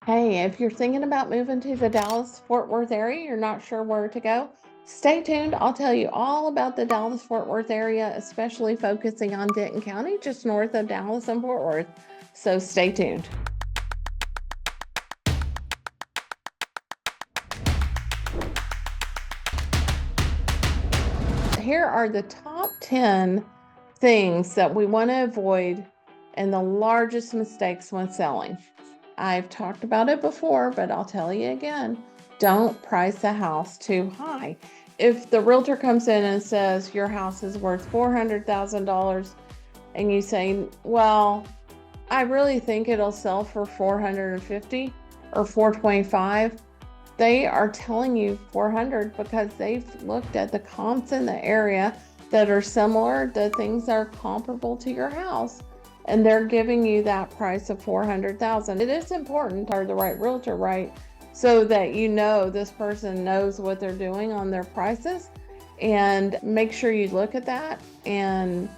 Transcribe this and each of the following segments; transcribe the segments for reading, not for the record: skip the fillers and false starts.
Hey, if you're thinking about moving to the Dallas-Fort Worth area, you're not sure where to go, stay tuned. I'll tell you all about the Dallas-Fort Worth area, especially focusing on Denton County, just north of Dallas and Fort Worth. So stay tuned. Here are the top 10 things that we want to avoid and the largest mistakes when selling. I've talked about it before, but I'll tell you again, don't price a house too high. If the realtor comes in and says your house is worth $400,000 and you say, well, I really think it'll sell for 450 or 425, they are telling you 400 because they've looked at the comps in the area that are similar, the things that are comparable to your house, and they're giving you that price of 400,000. It is important to hire the right realtor, right? So that you know this person knows what they're doing on their prices, and make sure you look at that and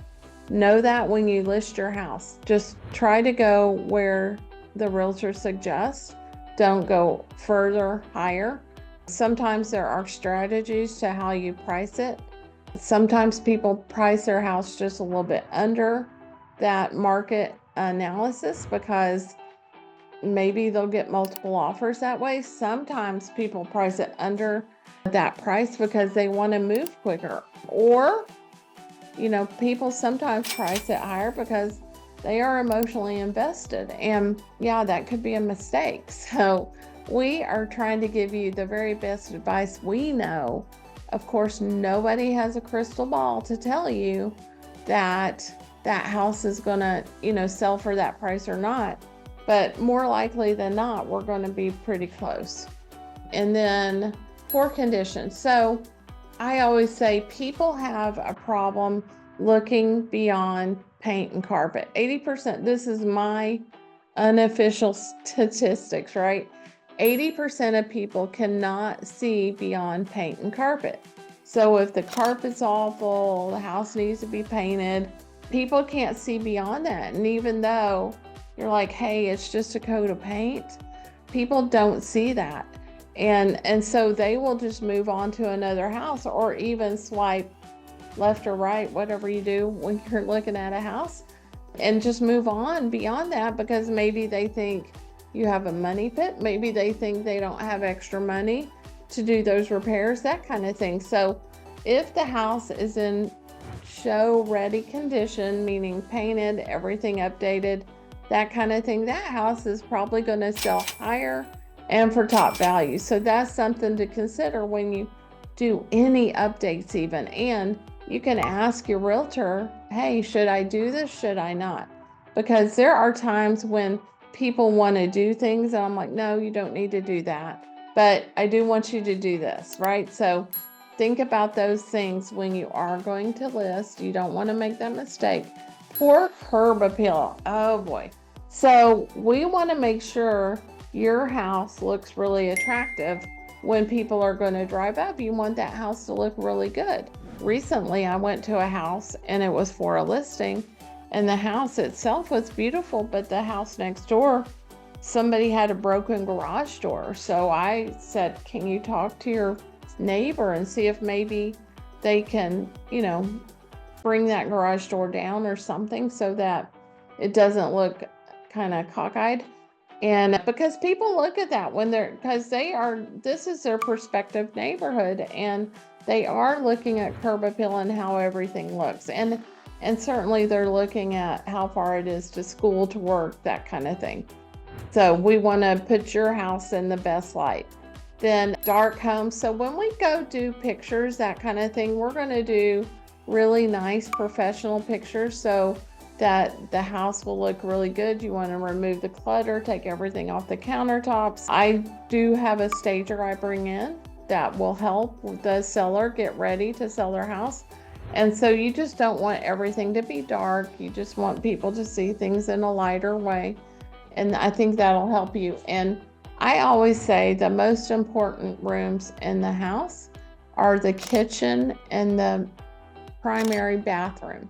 know that when you list your house. Just try to go where the realtor suggests. Don't go further higher. Sometimes there are strategies to how you price it. Sometimes people price their house just a little bit under that market analysis because maybe they'll get multiple offers that way. Sometimes people price it under that price because they want to move quicker. Or, people sometimes price it higher because they are emotionally invested. And yeah, that could be a mistake. So we are trying to give you the very best advice we know. Of course, nobody has a crystal ball to tell you that house is going to, sell for that price or not. But more likely than not, we're going to be pretty close. And then poor condition. So I always say people have a problem looking beyond paint and carpet. 80%, this is my unofficial statistics, right? 80% of people cannot see beyond paint and carpet. So if the carpet's awful, the house needs to be painted, people can't see beyond that. And even though you're like, hey, it's just a coat of paint, people don't see that. And so they will just move on to another house, or even swipe left or right, whatever you do when you're looking at a house, and just move on beyond that because maybe they think you have a money pit. Maybe they think they don't have extra money to do those repairs, that kind of thing. So if the house is in show ready condition, meaning painted, everything updated, that kind of thing, that house is probably going to sell higher and for top value. So that's something to consider when you do any updates even. And you can ask your realtor, hey, should I do this? Should I not? Because there are times when people want to do things and I'm like, no, you don't need to do that. But I do want you to do this, right? So think about those things when you are going to list. You don't want to make that mistake. Poor curb appeal. Oh boy. So we want to make sure your house looks really attractive when people are going to drive up. You want that house to look really good. Recently, I went to a house and it was for a listing, and the house itself was beautiful, but the house next door, somebody had a broken garage door. So I said, can you talk to your neighbor and see if maybe they can, bring that garage door down or something so that it doesn't look kind of cockeyed. And because people look at that because this is their prospective neighborhood, and they are looking at curb appeal and how everything looks. And certainly they're looking at how far it is to school, to work, that kind of thing. So we want to put your house in the best light. Then dark homes. So when we go do pictures, that kind of thing, we're going to do really nice professional pictures so that the house will look really good. You want to remove the clutter, take everything off the countertops. I do have a stager I bring in that will help the seller get ready to sell their house. And so you just don't want everything to be dark. You just want people to see things in a lighter way. And I think that'll help you. And I always say the most important rooms in the house are the kitchen and the primary bathroom.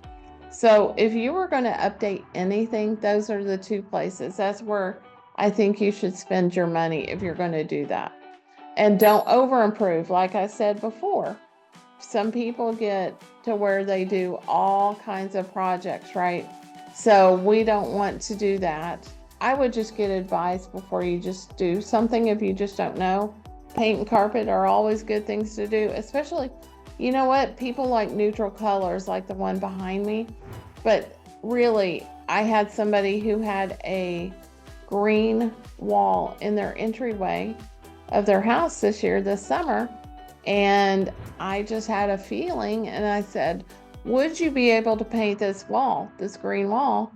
So if you were going to update anything, those are the two places. That's where I think you should spend your money if you're going to do that. And don't over improve. Like I said before, some people get to where they do all kinds of projects, right? So we don't want to do that. I would just get advice before you just do something if you just don't know. Paint and carpet are always good things to do, especially, you know what? People like neutral colors like the one behind me. But really, I had somebody who had a green wall in their entryway of their house this summer. And I just had a feeling, and I said, would you be able to paint this wall, this green wall?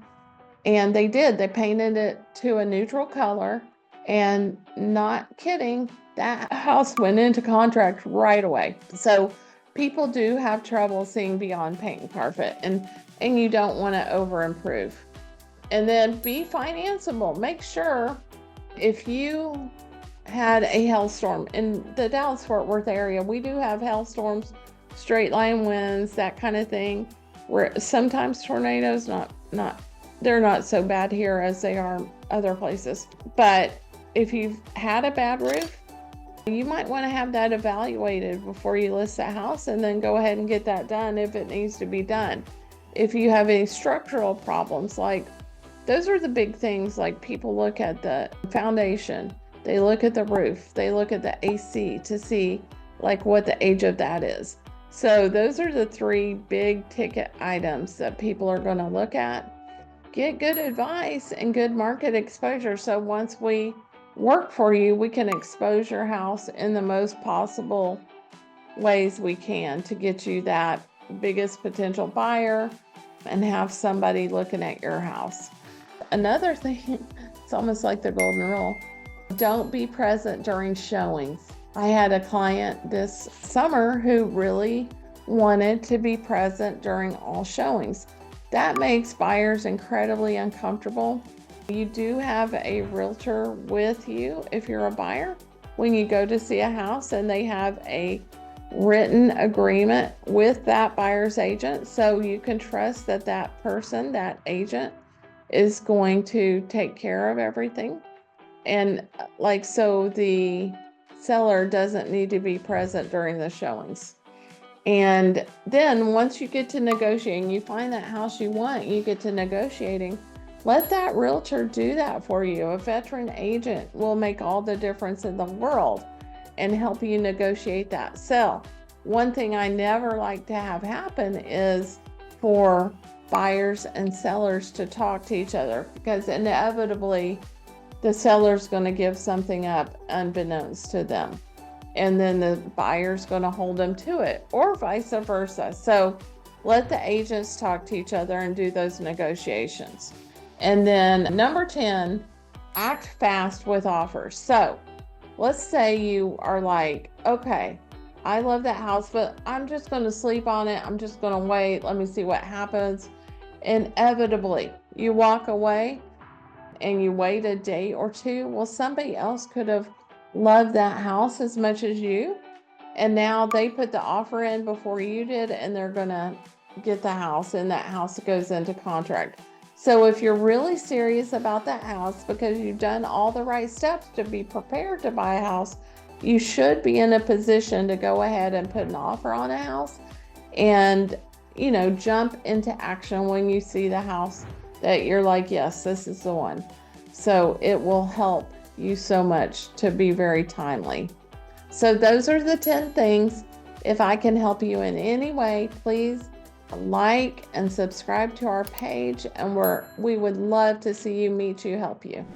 And they did. They painted it to a neutral color, and not kidding, that house went into contract right away. So people do have trouble seeing beyond paint and carpet, and you don't want to over improve. And then be financeable. Make sure if you had a hailstorm in the Dallas-Fort Worth area, we do have hailstorms, straight line winds, that kind of thing, where sometimes tornadoes, they're not so bad here as they are other places. But if you've had a bad roof, you might want to have that evaluated before you list a house, and then go ahead and get that done if it needs to be done. If you have any structural problems, like those are the big things, like people look at the foundation, they look at the roof, they look at the AC to see like what the age of that is. So those are the 3 big ticket items that people are going to look at. Get good advice and good market exposure. So once we work for you, we can expose your house in the most possible ways we can to get you that biggest potential buyer and have somebody looking at your house. Another thing, it's almost like the golden rule. Don't be present during showings. I had a client this summer who really wanted to be present during all showings. That makes buyers incredibly uncomfortable. You do have a realtor with you if you're a buyer when you go to see a house, and they have a written agreement with that buyer's agent, so you can trust that that person, that agent, is going to take care of everything. And so the seller doesn't need to be present during the showings. And then once you get to negotiating, you find that house you want, you get to negotiating, let that realtor do that for you. A veteran agent will make all the difference in the world and help you negotiate that sale. One thing I never like to have happen is for buyers and sellers to talk to each other, because inevitably the seller's going to give something up unbeknownst to them, and then the buyer's going to hold them to it, or vice versa. So let the agents talk to each other and do those negotiations. And then number 10, act fast with offers. So let's say you are like, okay, I love that house, but I'm just going to sleep on it. I'm just going to wait. Let me see what happens. Inevitably, you walk away and you wait a day or two. Well, somebody else could have loved that house as much as you, and now they put the offer in before you did, and they're going to get the house, and that house goes into contract. So if you're really serious about that house, because you've done all the right steps to be prepared to buy a house, you should be in a position to go ahead and put an offer on a house and, jump into action when you see the house that you're like, yes, this is the one. So it will help you so much to be very timely. So those are the 10 things. If I can help you in any way, please like and subscribe to our page, and we would love to see you, meet you, help you.